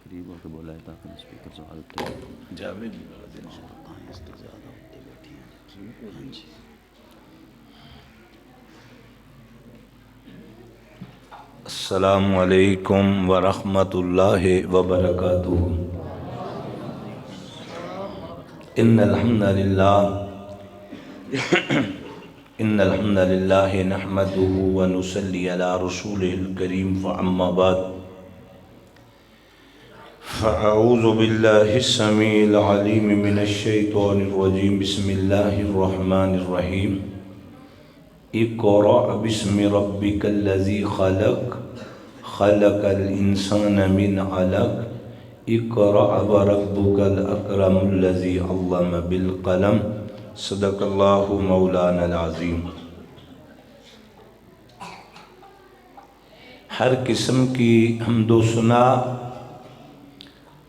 قریب ہو کے بولا ہے تاکہ اسپیکر سے حالت ہے جاوید بھی بڑا دن سے اس کے زیادہ ہوتے بیٹھی ہیں ہاں جی السلام علیکم ورحمۃ اللہ وبرکاتہ ان الحمد للہ نحمده ونصلی علی رسوله الکریم فاما بعد فاعوذ باللہ السمیع العلیم من الشیطان الرجیم بسم اللہ الرحمن الرحیم اقرأ باسم ربک الذی خلق خلق الانسان من علق اقرأ وربک الاکرم الذی علم بالقلم صدق اللہ مولانا العظیم۔ ہر قسم کی حمد و ثنا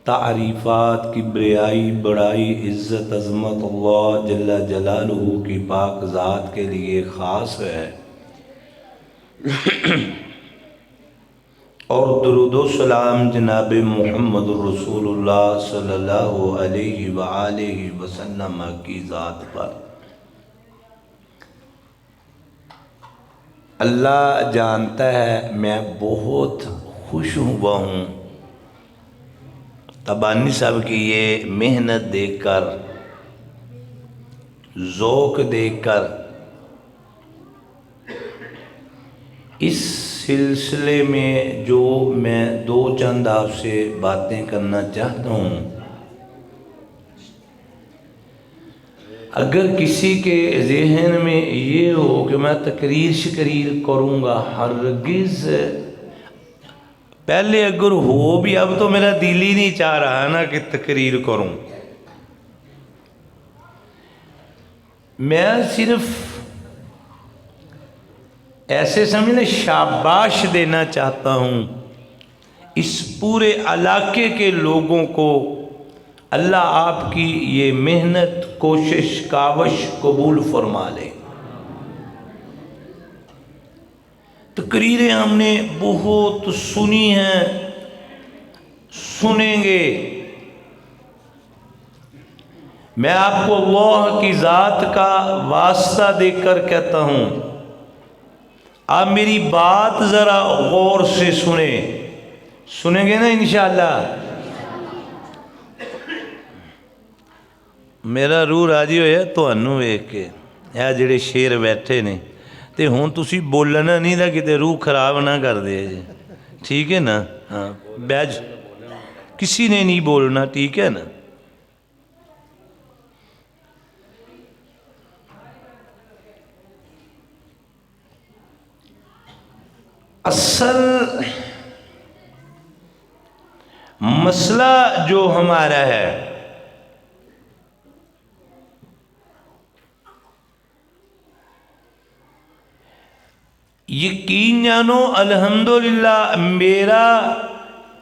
تعریفات کبریائی بڑائی عزت عظمت اللہ جل جلالہ کی پاک ذات کے لیے خاص ہے، اور درود و سلام جناب محمد رسول اللہ صلی اللہ علیہ وآلہ وسلم کی ذات پر۔ اللہ جانتا ہے میں بہت خوش ہوا ہوں تبانی صاحب کی یہ محنت دیکھ کر، ذوق دیکھ کر۔ اس سلسلے میں جو میں دو چند آپ سے باتیں کرنا چاہتا ہوں، اگر کسی کے ذہن میں یہ ہو کہ میں تقریر شکریر کروں گا، ہرگز پہلے اگر ہو بھی، اب تو میرا دل ہی نہیں چاہ رہا نا کہ تقریر کروں، میں صرف ایسے سمجھنے شاباش دینا چاہتا ہوں اس پورے علاقے کے لوگوں کو۔ اللہ آپ کی یہ محنت کوشش کاوش قبول فرما لے۔ تقریریں ہم نے بہت سنی ہیں، سنیں گے۔ میں آپ کو اللہ کی ذات کا واسطہ دے کر کہتا ہوں، آپ میری بات ذرا غور سے سنیں گے نا انشاءاللہ؟ میرا روح راضی ہویا تہانوں ویکھ کے، یہ جڑے شیر بیٹھے نے، تے ہوں تسی بولنا نہیں دا کتے روح خراب نہ کر دے جی، ٹھیک ہے نا؟ ہاں بیج کسی نے نہیں بولنا، ٹھیک ہے نا؟ اصل مسئلہ جو ہمارا ہے، یقین جانو الحمدللہ میرا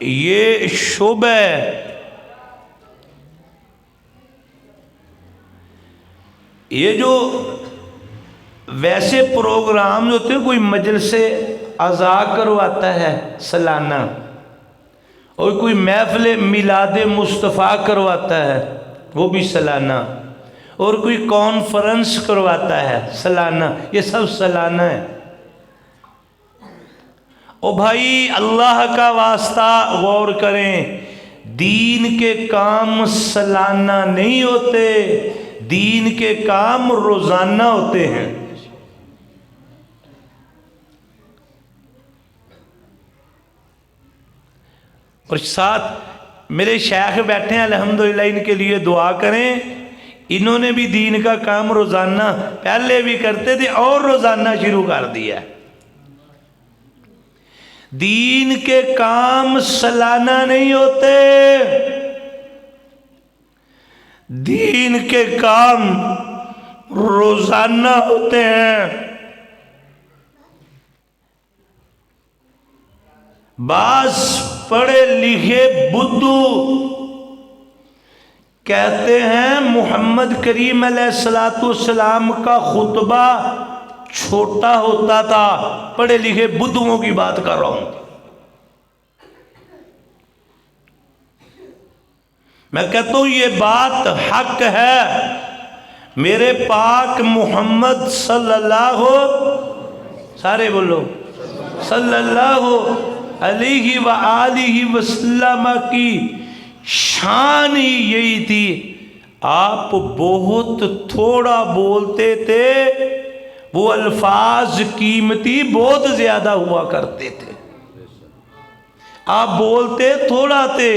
یہ شعبہ ہے، یہ جو ویسے پروگرام ہوتے ہیں، کوئی مجلس عزا کرواتا ہے سالانہ، اور کوئی محفل میلاد مصطفیٰ کرواتا ہے وہ بھی سالانہ، اور کوئی کانفرنس کرواتا ہے سالانہ، یہ سب سالانہ ہے۔ او بھائی اللہ کا واسطہ غور کریں، دین کے کام سالانہ نہیں ہوتے، دین کے کام روزانہ ہوتے ہیں۔ اور ساتھ میرے شیخ بیٹھے ہیں الحمدللہ، ان کے لیے دعا کریں، انہوں نے بھی دین کا کام روزانہ پہلے بھی کرتے تھے اور روزانہ شروع کر دیا ہے۔ دین کے کام سالانہ نہیں ہوتے، دین کے کام روزانہ ہوتے ہیں۔ بعض پڑھے لکھے بدھو کہتے ہیں محمد کریم علیہ السلام کا خطبہ چھوٹا ہوتا تھا، پڑھے لکھے بدھوؤں کی بات کر رہا ہوں۔ میں کہتا ہوں یہ بات حق ہے. میرے پاک محمد صلی اللہ سارے بولو صلی اللہ علیہ وآلہ وسلم کی شان ہی یہی تھی. آپ بہت تھوڑا بولتے تھے، وہ الفاظ قیمتی بہت زیادہ ہوا کرتے تھے. آپ بولتے تھوڑا تھے،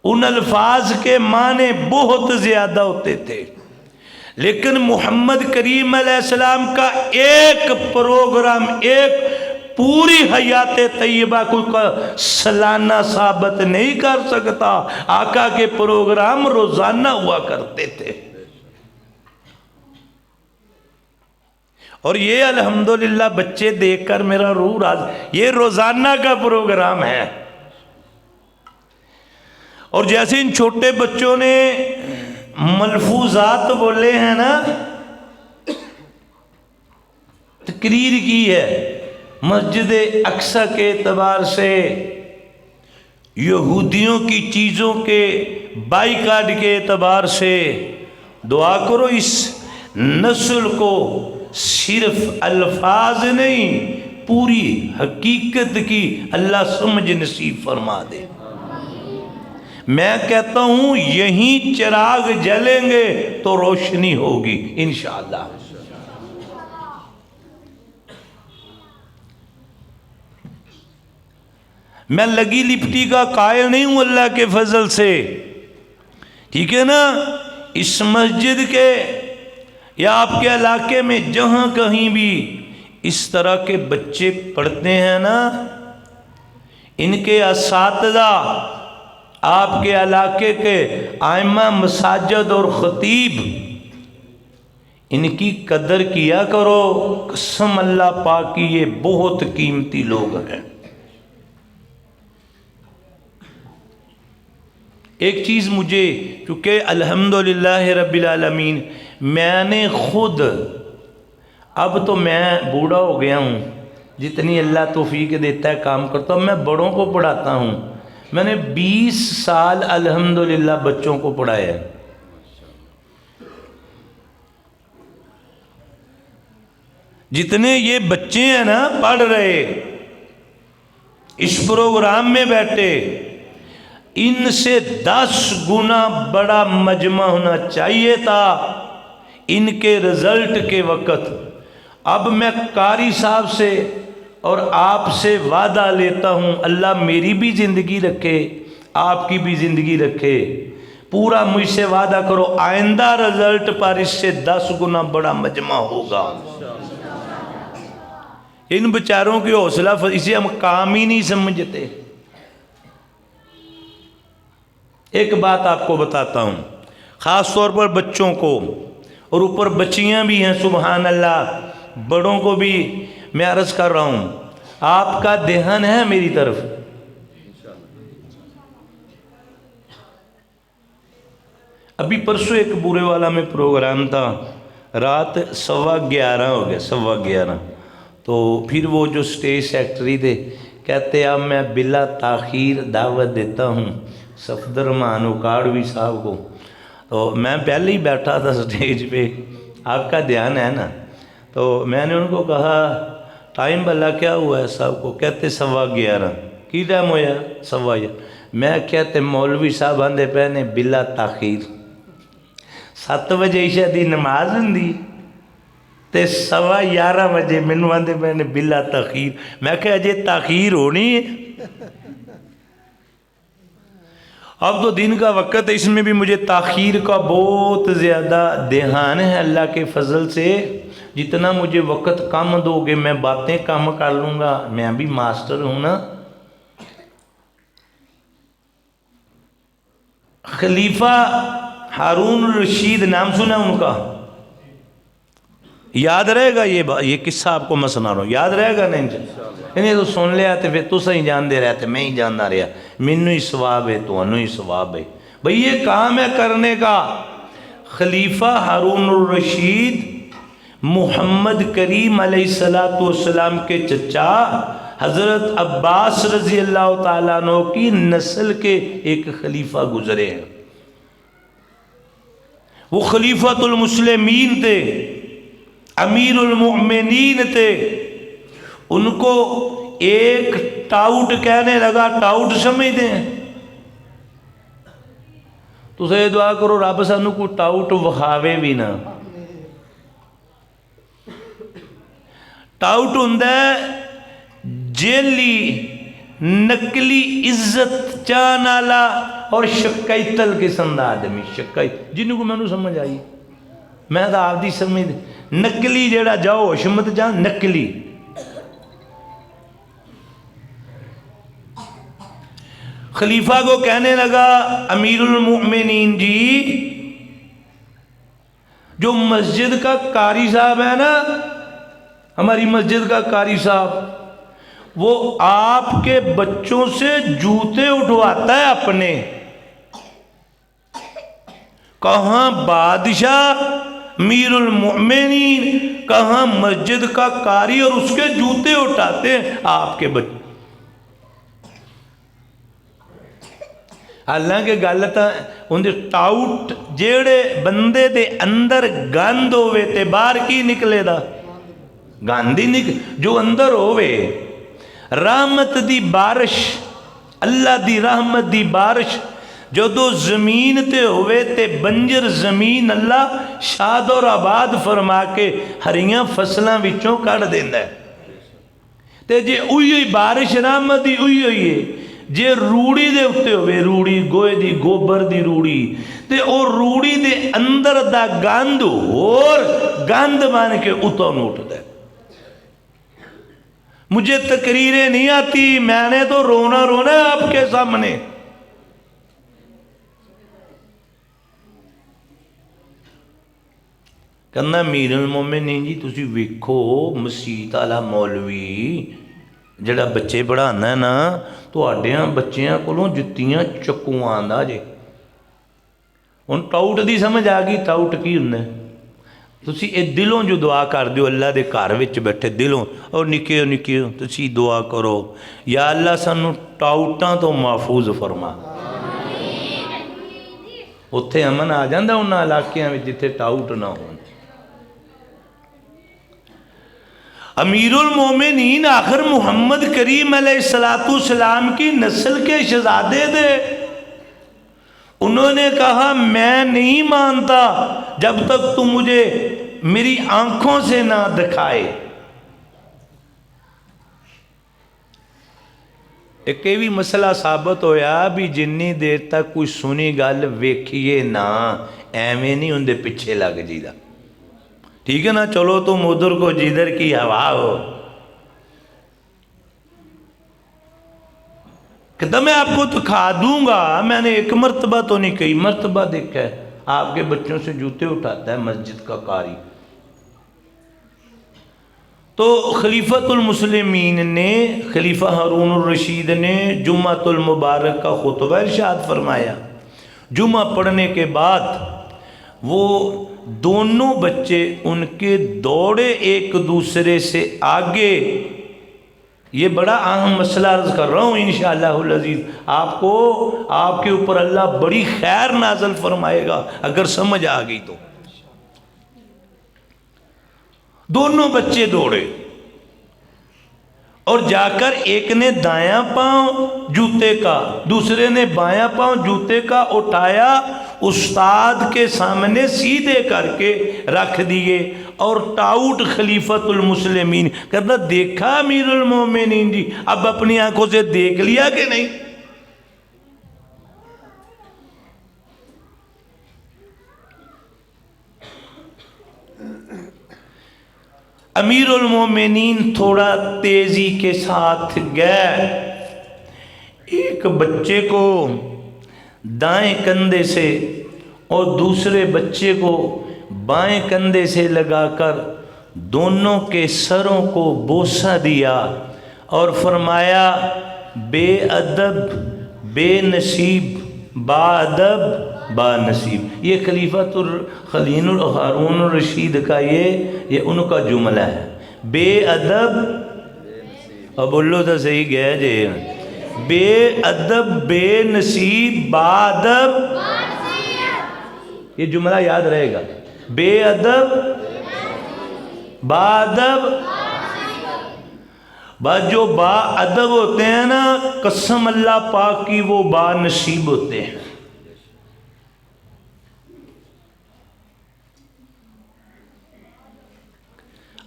ان الفاظ کے معنی بہت زیادہ ہوتے تھے. لیکن محمد کریم علیہ السلام کا ایک پروگرام، ایک پوری حیات طیبہ کوئی سالانہ ثابت نہیں کر سکتا. آقا کے پروگرام روزانہ ہوا کرتے تھے. اور یہ الحمدللہ بچے دیکھ کر میرا روح راز، یہ روزانہ کا پروگرام ہے. اور جیسے ان چھوٹے بچوں نے ملفوظات بولے ہیں نا، تقریر کی ہے مسجد اقصی کے اعتبار سے، یہودیوں کی چیزوں کے بائیکاٹ کے اعتبار سے. دعا کرو اس نسل کو صرف الفاظ نہیں، پوری حقیقت کی اللہ سمجھ نصیب فرما دے. میں کہتا ہوں یہیں چراغ جلیں گے تو روشنی ہوگی انشاءاللہ. میں لگی لپٹی کا قائل نہیں ہوں اللہ کے فضل سے، ٹھیک ہے نا. اس مسجد کے یا آپ کے علاقے میں جہاں کہیں بھی اس طرح کے بچے پڑھتے ہیں نا، ان کے اساتذہ، آپ کے علاقے کے ائمہ مساجد اور خطیب، ان کی قدر کیا کرو. قسم اللہ پاک کی یہ بہت قیمتی لوگ ہیں. ایک چیز مجھے، چونکہ الحمدللہ رب العالمین میں نے خود، اب تو میں بوڑھا ہو گیا ہوں، جتنی اللہ توفیق دیتا ہے کام کرتا ہوں. میں بڑوں کو پڑھاتا ہوں. میں نے 20 سال الحمدللہ بچوں کو پڑھایا ہے. جتنے یہ بچے ہیں نا پڑھ رہے، اس پروگرام میں بیٹھے، ان سے 10 گنا بڑا مجمع ہونا چاہیے تھا ان کے رزلٹ کے وقت. اب میں قاری صاحب سے اور آپ سے وعدہ لیتا ہوں، اللہ میری بھی زندگی رکھے، آپ کی بھی زندگی رکھے، پورا مجھ سے وعدہ کرو آئندہ رزلٹ پر اس سے 10 گنا بڑا مجمع ہوگا. ان بیچاروں کی حوصلہ اسے ہم کام ہی نہیں سمجھتے. ایک بات آپ کو بتاتا ہوں، خاص طور پر بچوں کو، اور اوپر بچیاں بھی ہیں سبحان اللہ، بڑوں کو بھی میں عرض کر رہا ہوں، آپ کا دھیان ہے میری طرف. ابھی پرسوں ایک بورے والا میں پروگرام تھا، رات 11:15 ہو گیا، 11:15. تو پھر وہ جو سٹیج سیکٹری تھے کہتے اب میں بلا تاخیر دعوت دیتا ہوں صفدر رحمان اکاڑوی صاحب کو. تو میں پہلے ہی بیٹھا تھا سٹیج پہ، آپ کا دھیان ہے نا. تو میں نے ان کو کہا ٹائم بھلا کیا ہوا ہے صاحب کو؟ کہتے 11:15. کی ٹائم ہویا 11:15؟ میں کہتے مولوی صاحب آندے پہنے بلا تاخیر. 7 بجے عشاء دی نماز ہوندی تے 11:15 بجے مینوں آندے پہنے بلا تاخیر. میں کہا اجے تاخیر ہونی ہے. اب تو دن کا وقت ہے، اس میں بھی مجھے تاخیر کا بہت زیادہ دھیان ہے اللہ کے فضل سے. جتنا مجھے وقت کم دو گے میں باتیں کم کر لوں گا. میں بھی ماسٹر ہوں نا. خلیفہ ہارون الرشید نام سنا ان کا؟ یاد رہے گا یہ قصہ آپ کو میں سنا رہا ہوں، یاد رہے گا نہیں؟ انہیں تو سن لیا تے پھر تسا ہی جاندے رہتے، میں ہی جاندا رہا، مینوں ہی ثواب ہے تانوں ہی ثواب ہے. بھئی یہ کام ہے کرنے کا. خلیفہ ہارون الرشید محمد کریم علیہ السلام کے چچا حضرت عباس رضی اللہ تعالیٰ عنہ کی نسل کے ایک خلیفہ گزرے ہیں، وہ خلیفۃ المسلمین تھے، امیر المؤمنین تھے۔ ان کو ایک ٹاؤٹ کہنے لگا، ٹاؤٹ سمجھتے ہیں تو سے دعا کرو رب سانو کو ٹاؤٹ وکھاوے بھی نہ۔ ٹاؤٹ ہوندا ہے جیلی نقلی عزت چاہن والا اور شکایتل قسم دا آدمی، شکایت جنہوں کو میں سمجھ آئی، میں تو آپ دی سمجھ نقلی جیڑا جاؤ حشمت جا نقلی۔ خلیفہ کو کہنے لگا امیر المؤمنین جی، جو مسجد کا قاری صاحب ہے نا، ہماری مسجد کا قاری صاحب، وہ آپ کے بچوں سے جوتے اٹھواتا ہے اپنے۔ کہاں بادشاہ امیر المؤمنین، کہاں مسجد کا قاری، اور اس کے جوتے اٹھاتے ہیں آپ کے بچے۔ حالانکہ گل تو اندر ٹاؤٹ جیڑے بندے دے اندر گند ہوئے تے باہر کی نکلے دا گند ہی جو اندر ہوئے۔ رحمت دی بارش، اللہ دی رحمت دی بارش جدو زمین تے ہوئے تے بنجر زمین اللہ شاد اور آباد فرما کے ہریاں فصلاں وچوں کڑ دیندا ہے۔ تے جے اوہی بارش رحمت دی اوہی ہے، جے روڑی دے اتے ہوئے، روڑی گوئے دی گوبر دی روڑی، تے او روڑی دے اندر دا گند اور گند بان کے اتوں نوٹ دے۔ مجھے تقریریں نہیں آتی، میں نے تو رونا رونا ہے آپ کے سامنے۔ کہنا امیر المومنین جی تسی ویکھو مسیت والا مولوی جڑا بچے پڑھانا ہے نا، تواڈیاں بچیاں کولوں جتیاں چکوں آندا جے۔ ہن ٹاؤٹ دی سمجھ آ گئی، ٹاؤٹ کی ہوندا ہے؟ تسی اے دلوں جو دعا کر دیو اللہ دے گھر وچ بیٹھے دلوں، اور نکیو نکیو تسی دعا کرو، یا اللہ سانو ٹاؤٹاں تو محفوظ فرما۔ اتھے امن آ جاندا انہاں علاقیاں وچ جتھے ٹاؤٹ نہ ہون۔ امیر المومنین آخر محمد کریم علیہ السلام کی نسل کے شہزادے تھے۔ انہوں نے کہا میں نہیں مانتا جب تک تو مجھے میری آنکھوں سے نہ دکھائے۔ ایک بھی مسئلہ ثابت ہویا بھی جنی دیر تک کوئی سنی گل ویکھیے نہ، ایویں نہیں ان دے پیچھے لگ جیدہ، ٹھیک ہے نا؟ چلو تم ادھر کو جدھر کی ہوا ہو۔ کہتا میں آپ کو دکھا دوں گا، میں نے ایک مرتبہ تو نہیں کئی مرتبہ دیکھا ہے آپ کے بچوں سے جوتے اٹھاتا ہے مسجد کا قاری۔ تو خلیفۃ المسلمین نے، خلیفہ ہارون الرشید نے جمعۃ المبارک کا خطبہ ارشاد فرمایا۔ جمعہ پڑھنے کے بعد وہ دونوں بچے ان کے دوڑے ایک دوسرے سے آگے۔ یہ بڑا اہم مسئلہ عرض کر رہا ہوں انشاءاللہ العزیز، آپ کو آپ کے اوپر اللہ بڑی خیر نازل فرمائے گا اگر سمجھ آ گئی تو۔ دونوں بچے دوڑے اور جا کر ایک نے دایاں پاؤں جوتے کا، دوسرے نے بایاں پاؤں جوتے کا اٹھایا، استاد کے سامنے سیدھے کر کے رکھ دیے، اور ٹاؤٹ خلیفۃ المسلمین کہتا دیکھا امیر المومنین جی، اب اپنی آنکھوں سے دیکھ لیا کہ نہیں؟ امیر المومنین تھوڑا تیزی کے ساتھ گئے، ایک بچے کو دائیں کندھے سے اور دوسرے بچے کو بائیں کندھے سے لگا کر دونوں کے سروں کو بوسہ دیا اور فرمایا بے ادب بے نصیب با ادب با نصیب۔ یہ خلیفۃ ہارون الرشید کا یہ ان کا جملہ ہے، بے ادب اور بولو تو صحیح گئے جے بے ادب بے نصیب بادب، یہ جملہ یاد رہے گا، بے ادب بادب، بس جو با ادب ہوتے ہیں نا قسم اللہ پاک کی وہ با نصیب ہوتے ہیں۔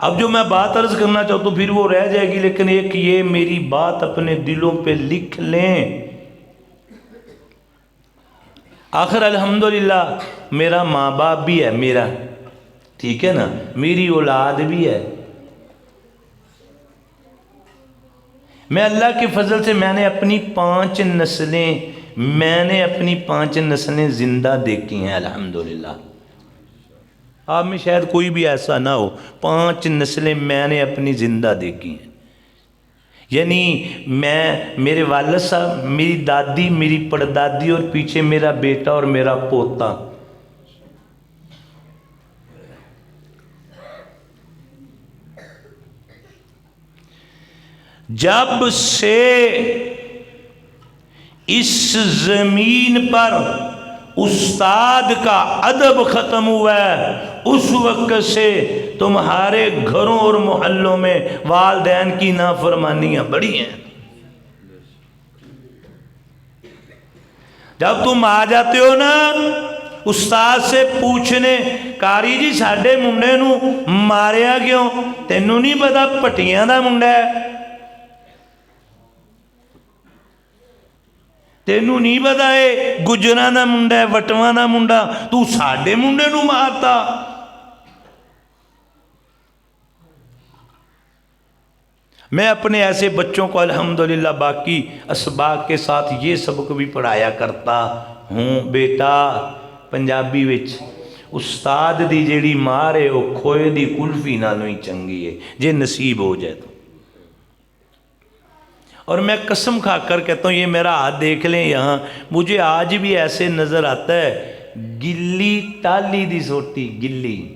اب جو میں بات عرض کرنا چاہتا ہوں پھر وہ رہ جائے گی، لیکن ایک یہ میری بات اپنے دلوں پہ لکھ لیں۔ آخر الحمدللہ میرا ماں باپ بھی ہے میرا، ٹھیک ہے نا، میری اولاد بھی ہے، میں اللہ کے فضل سے میں نے اپنی 5 نسلیں زندہ دیکھی ہیں الحمدللہ۔ آپ میں شاید کوئی بھی ایسا نہ ہو، 5 نسلیں میں نے اپنی زندہ دیکھی ہیں، یعنی میرے والد صاحب، میری دادی، میری پڑدادی اور پیچھے میرا بیٹا اور میرا پوتا۔ جب سے اس زمین پر استاد کا ادب ختم ہوا ہے اس وقت سے تمہارے گھروں اور محلوں میں والدین کی نافرمانیاں بڑی ہیں۔ جب تم آ جاتے ہو نا استاد سے پوچھنے، کاری جی ساڈے منڈے نو ماریا کیوں؟ تینوں نہیں پتا پٹیاں دا منڈا ہے؟ تینوں نہیں پتا ہے گجراں دا منڈا ہے، وٹواں دا منڈا، تو ساڈے منڈے نو مارتا؟ میں اپنے ایسے بچوں کو الحمدللہ باقی اسباق کے ساتھ یہ سبق بھی پڑھایا کرتا ہوں، بیٹا پنجابی وچ استاد دی جیڑی مار ہے وہ کھوئے دی کلفی نالوں ہی چنگی ہے جے نصیب ہو جائے تو۔ اور میں قسم کھا کر کہتا ہوں، یہ میرا ہاتھ دیکھ لیں یہاں، مجھے آج بھی ایسے نظر آتا ہے گلی ٹالی دی سوٹی، گلی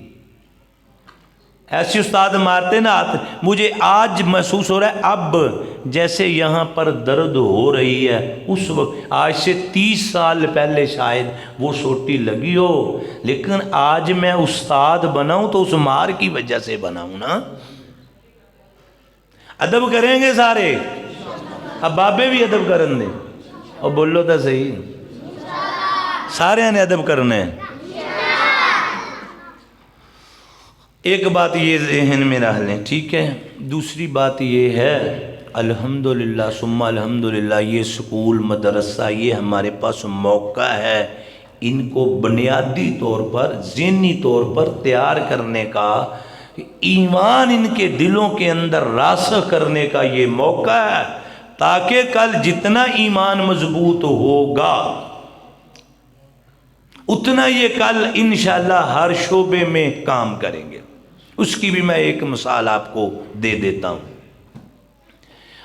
ایسی استاد مارتے نا ہاتھ، مجھے آج محسوس ہو رہا ہے اب جیسے یہاں پر درد ہو رہی ہے اس وقت آج سے 30 سال پہلے شاید وہ سوٹی لگی ہو، لیکن آج میں استاد بناؤں تو اس مار کی وجہ سے بناؤں نا۔ ادب کریں گے سارے، اب بابے بھی ادب کرن دیں، اور بولو تو صحیح سارے نے ادب کرنا ہے۔ ایک بات یہ ذہن میں رہ لیں، ٹھیک ہے؟ دوسری بات یہ ہے الحمدللہ ثم الحمدللہ یہ سکول مدرسہ یہ ہمارے پاس موقع ہے ان کو بنیادی طور پر ذہنی طور پر تیار کرنے کا، ایمان ان کے دلوں کے اندر راسخ کرنے کا یہ موقع ہے، تاکہ کل جتنا ایمان مضبوط ہوگا اتنا یہ کل انشاءاللہ ہر شعبے میں کام کریں گے۔ اس کی بھی میں ایک مثال آپ کو دے دیتا ہوں۔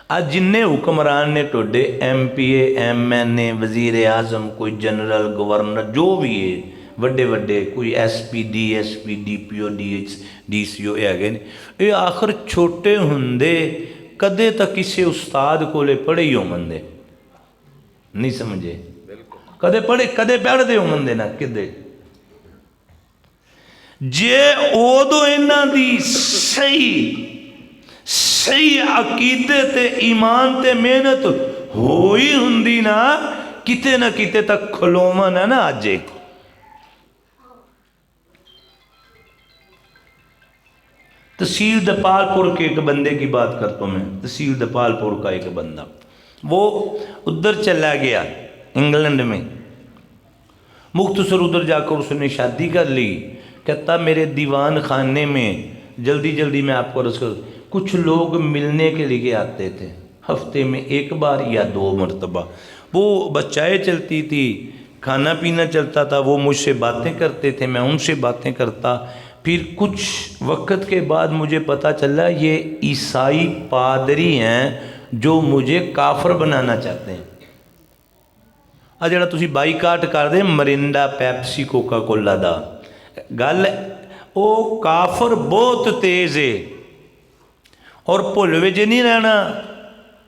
آج جننے حکمران نے ٹوڈے M P A M N A وزیر اعظم کوئی جنرل گورنر جو بھی ہے وڈے وڈے کوئی S P D P O D H D C O ہے گئے یہ آخر چھوٹے ہندے کدے تک کسی استاد کو لے پڑھے ہی ہو مندے نہیں سمجھے، کدے پڑھ دے ہو مندے نا کدے جے او دو انہاں دی صحیح عقیدے تے ایمان تے محنت ہوئی ہندی نا کتے نہ کتے تک کھلومن ہے نا آجے۔ تحصیل دپال پور کے ایک بندے کی بات کرتا ہوں میں، تحصیل دپال پور کا ایک بندہ وہ ادھر چلا گیا انگلینڈ میں، مختصر ادھر جا کر اس نے شادی کر لی، کہتا میرے دیوان خانے میں جلدی میں آپ کو عرض کر کچھ لوگ ملنے کے لیے آتے تھے ہفتے میں 1 بار یا 2 مرتبہ، وہ بچائے چلتی تھی، کھانا پینا چلتا تھا، وہ مجھ سے باتیں کرتے تھے، میں ان سے باتیں کرتا، پھر کچھ وقت کے بعد مجھے پتا چلا یہ عیسائی پادری ہیں جو مجھے کافر بنانا چاہتے ہیں۔ جڑا تسی بائیکاٹ کر دے مرنڈا پیپسی کوکا کولا دا گل او کافر بہت تیز ہے، اور بھول وچ نہیں رہنا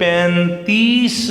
35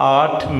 8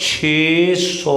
600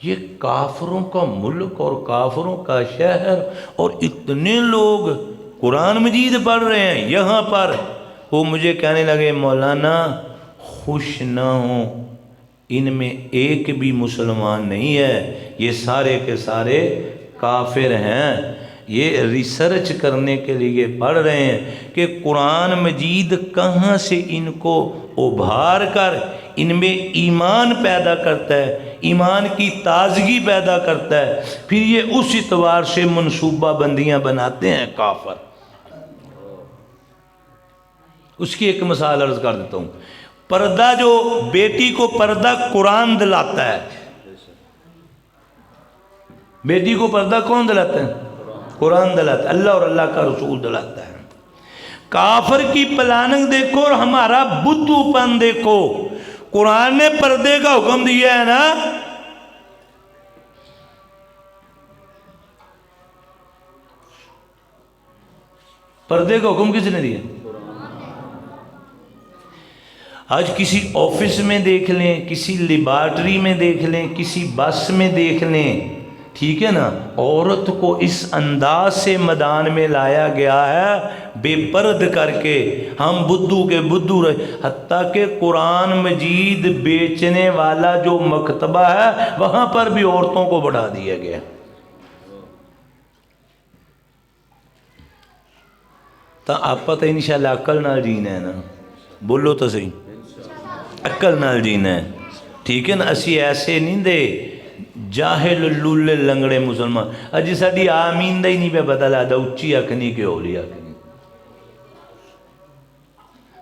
یہ کافروں کا ملک اور کافروں کا شہر، اور اتنے لوگ قرآن مجید پڑھ رہے ہیں یہاں پر۔ وہ مجھے کہنے لگے مولانا خوش نہ ہوں، ان میں ایک بھی مسلمان نہیں ہے، یہ سارے کے سارے کافر ہیں۔ یہ ریسرچ کرنے کے لیے پڑھ رہے ہیں کہ قرآن مجید کہاں سے ان کو ابھار کر ان میں ایمان پیدا کرتا ہے، ایمان کی تازگی پیدا کرتا ہے، پھر یہ اس اعتبار سے منصوبہ بندیاں بناتے ہیں کافر۔ اس کی ایک مثال عرض کر دیتا ہوں۔ پردہ، جو بیٹی کو پردہ قرآن دلاتا ہے، بیٹی کو پردہ کون دلاتا ہے؟ قرآن دلاتا ہے، اللہ اور اللہ کا رسول دلاتا ہے۔ کافر کی پلاننگ دیکھو اور ہمارا بدھو پن دیکھو۔ قرآن نے پردے کا حکم دیا ہے نا، پردے کا حکم کس نے دیا؟ آج کسی آفس میں دیکھ لیں، کسی لیبارٹری میں دیکھ لیں، کسی بس میں دیکھ لیں، ٹھیک ہے نا، عورت کو اس انداز سے میدان میں لایا گیا ہے بے پرد کر کے، ہم بدھو کے بدھو رہے۔ حتیٰ کہ قرآن مجید بیچنے والا جو مکتبہ ہے وہاں پر بھی عورتوں کو بڑھا دیا گیا۔ تو آپ پتہ انشاءاللہ عقل نال جینا ہے نا، بولو تو صحیح، عقل نال جینا ہے، ٹھیک ہے نا۔ اسی ایسے نہیں دے جاہل لولے لنگڑے مسلمان، اجی ساڈی آمین دا ہی نہیں پہ پتہ لگدا اچھی آکھنی کہ ہولی آکھنی،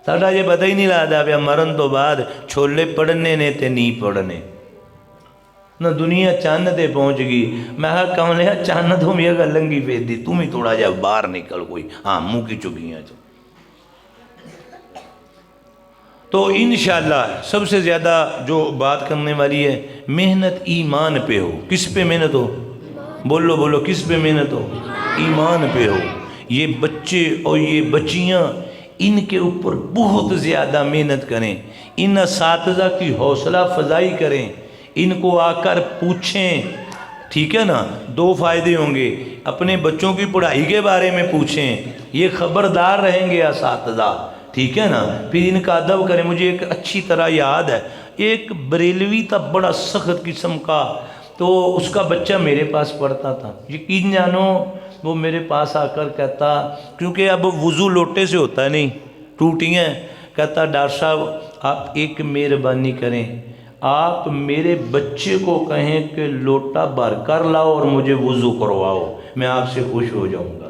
ساڈا یہ پتہ ہی نہیں لگدا پیا مرن تو بعد چھولے پڑھنے نے تے نہیں پڑھنے۔ نہ دنیا چاند تے پہنچ گئی، میں کہا کملیا چاند تو میں اگر لنگی پھیر دی، تم ہی تھوڑا جا باہر نکل کوئی، ہاں منہ کی چگیاں چ۔ تو انشاءاللہ سب سے زیادہ جو بات کرنے والی ہے، محنت ایمان پہ ہو۔ کس پہ محنت ہو؟ بولو بولو، کس پہ محنت ہو؟ ایمان پہ ہو۔ یہ بچے اور یہ بچیاں ان کے اوپر بہت زیادہ محنت کریں، ان اساتذہ کی حوصلہ افزائی کریں، ان کو آ کر پوچھیں، ٹھیک ہے نا۔ دو فائدے ہوں گے، اپنے بچوں کی پڑھائی کے بارے میں پوچھیں، یہ خبردار رہیں گے اساتذہ، ٹھیک ہے نا۔ پھر ان کا ادب کریں۔ مجھے ایک اچھی طرح یاد ہے، ایک بریلوی تھا بڑا سخت قسم کا، تو اس کا بچہ میرے پاس پڑھتا تھا، یقین جانو وہ میرے پاس آ کر کہتا، کیونکہ اب وضو لوٹے سے ہوتا ہے نہیں، ٹوٹیاں، کہتا ڈاکٹر صاحب آپ ایک مہربانی کریں، آپ میرے بچے کو کہیں کہ لوٹا بھر کر لاؤ اور مجھے وضو کرواؤ، میں آپ سے خوش ہو جاؤں گا۔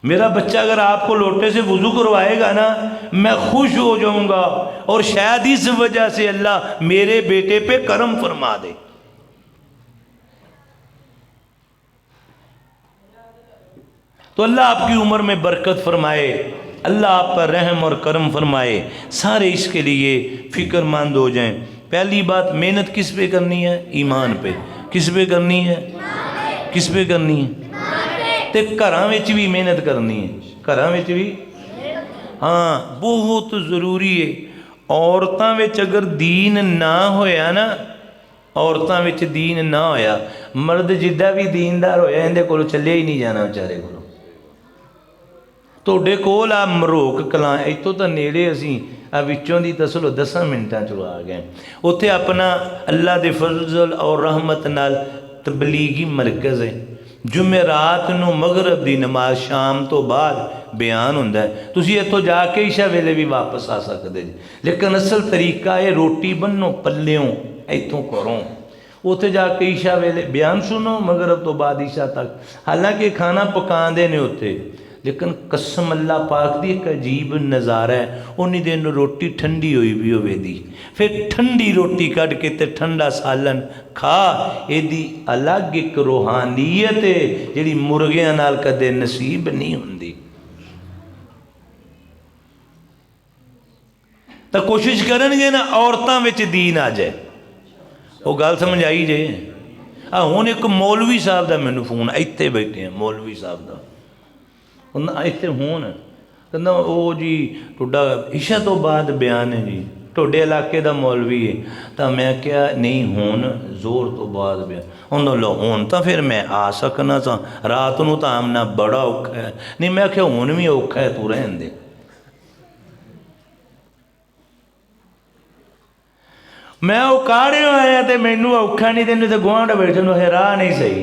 میرا بچہ اگر آپ کو لوٹے سے وضو کروائے گا نا، میں خوش ہو جاؤں گا، اور شاید اس وجہ سے اللہ میرے بیٹے پہ کرم فرما دے۔ تو اللہ آپ کی عمر میں برکت فرمائے، اللہ آپ پر رحم اور کرم فرمائے، سارے اس کے لیے فکر مند ہو جائیں۔ پہلی بات، محنت کس پہ کرنی ہے؟ ایمان پہ۔ کس پہ کرنی ہے؟ کس پہ کرنی ہے؟ تے گھراں وچ بھی محنت کرنی ہے، گھراں وچ بھی، ہاں بہت ضروری ہے۔ عورتاں وچ اگر دین نہ ہویا نا، عورتاں وچ دین نہ ہویا، مرد جدہ بھی دیندار ہویا اندے کولوں چلے ہی نہیں جانا بیچارے کولوں۔ توڑے کول آ مروک کلاں ایتھوں تو نیڑے اسی وچوں دی تسلو 10 منٹاں چ آ گئے، اتھے اپنا اللہ دے فضل اور رحمت نال تبلیغی مرکز ہے، جمعرات نو مغرب دی نماز شام تو بعد بیان ہوندا ہے، تسی ایتھوں جا کے عشاء ویلے بھی واپس آ سکدے جی، لیکن اصل طریقہ ہے روٹی بنو پلیوں ایتھوں کروں، اتھے جا کے عشاء ویلے بیان سنو، مغرب تو بعد عشاء تک، حالانکہ کھانا پکان دے نے ہوتے، لیکن قسم اللہ پاک دی ایک عجیب نظارہ ہے، انہی دن روٹی ٹھنڈی ہوئی بھی ہوئے دی، پھر ٹھنڈی روٹی کٹ کے تے ٹھنڈا سالن کھا، اے دی الگ ایک روحانیت ہے جڑی مرغیاں نال کدے نصیب نہیں ہوندی۔ تو کوشش کرن گے نا عورتاں وچ دین آ جائے، وہ گل سمجھ آئی جے۔ ہن ایک مولوی صاحب دا مینوں فون، ایتھے بیٹھے ہیں مولوی صاحب دا، ایتھے ہون کہنا او جی ٹھڈا عشاء تو بعد بیان ہے جی، ਤੁਹਾਡੇ ਇਲਾਕੇ ਦਾ ਮੌਲਵੀ ਹੈ। ਤਾਂ ਮੈਂ ਕਿਹਾ ਨਹੀਂ ਹੁਣ ਜ਼ੋਰ ਤੋਂ ਬਾਅਦ ਪਿਆ। ਉਹਨਾਂ ਲੋ ਹੁਣ ਤਾਂ ਫਿਰ ਮੈਂ ਆ ਸਕਣਾ ਸਾਂ, ਰਾਤ ਨੂੰ ਤਾਂ ਆਮਨਾ ਬੜਾ ਔਖਾ ਹੈ। ਨਹੀਂ ਮੈਂ ਕਿਹਾ ਹੁਣ ਵੀ ਔਖਾ ਹੈ, ਤੂੰ ਰਹਿਣ ਦੇ। ਮੈਂ ਉਹ ਕਾੜਿਓ ਆਇਆ ਤੇ ਮੈਨੂੰ ਔਖਾ ਨਹੀਂ, ਤੈਨੂੰ ਤੇ ਗੁਆਂਢ ਬੈਠੇ ਨੂੰ ਰਾਹ ਨਹੀਂ ਸਹੀ।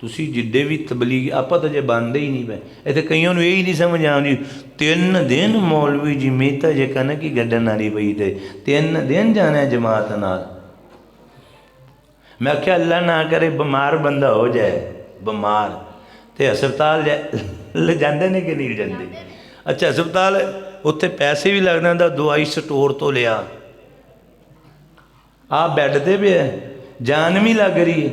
ਤੁਸੀਂ ਜਿੱਡੇ ਵੀ ਤਬਲੀਗ ਆਪਾਂ ਤਾਂ ਜੇ ਬੰਦੇ ਹੀ ਨਹੀਂ ਪਏ ਇੱਥੇ। ਕਈਆਂ ਨੂੰ ਇਹ ਹੀ ਨਹੀਂ ਸਮਝ ਆਉਂਦੀ 3 ਦਿਨ ਮੌਲਵੀ ਜੀ ਮੈਂ ਤਾਂ ਜੇ ਕਹਿੰਦਾ ਕਿ ਗੱਡਣ ਵਾਲੀ ਪਈ ਤੇ 3 ਦਿਨ ਜਾਣਾ ਜਮਾਤ ਨਾਲ। ਮੈਂ ਕਿਹਾ ਅੱਲਾ ਨਾ ਕਰੇ ਬਿਮਾਰ ਬੰਦਾ ਹੋ ਜਾਏ, ਬਿਮਾਰ ਤੇ ਹਸਪਤਾਲ ਲੈ ਜਾਂਦੇ ਨੇ ਕਿ ਨਹੀਂ ਜਾਂਦੇ? ਅੱਛਾ ਹਸਪਤਾਲ ਉੱਥੇ ਪੈਸੇ ਵੀ ਲੱਗਦੇ ਦਾ, ਦਵਾਈ ਸਟੋਰ ਤੋਂ ਲਿਆ, ਆਹ ਬੈੱਡ ਤੇ ਪਿਆ, ਜਾਨ ਵੀ ਲੱਗ ਰਹੀ ਹੈ,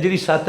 ਜਿਹੜੀ 7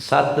7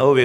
ਉਹ ਵੇ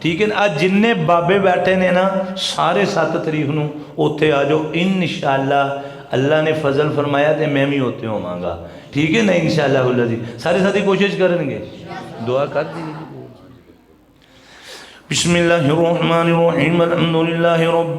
ٹھیک ہے نا آج جننے بابے بیٹھے نے نا سارے 7 تاریخ نو اوتھے آ جاؤ انشاءاللہ اللہ نے فضل فرمایا تے میں بھی ہوتے ہوں گا ٹھیک ہے نا انشاءاللہ سارے ساتھی کوشش کریں گے دعا کر دیجیے بسم اللہ الرحمن الرحیم الحمد للہ رب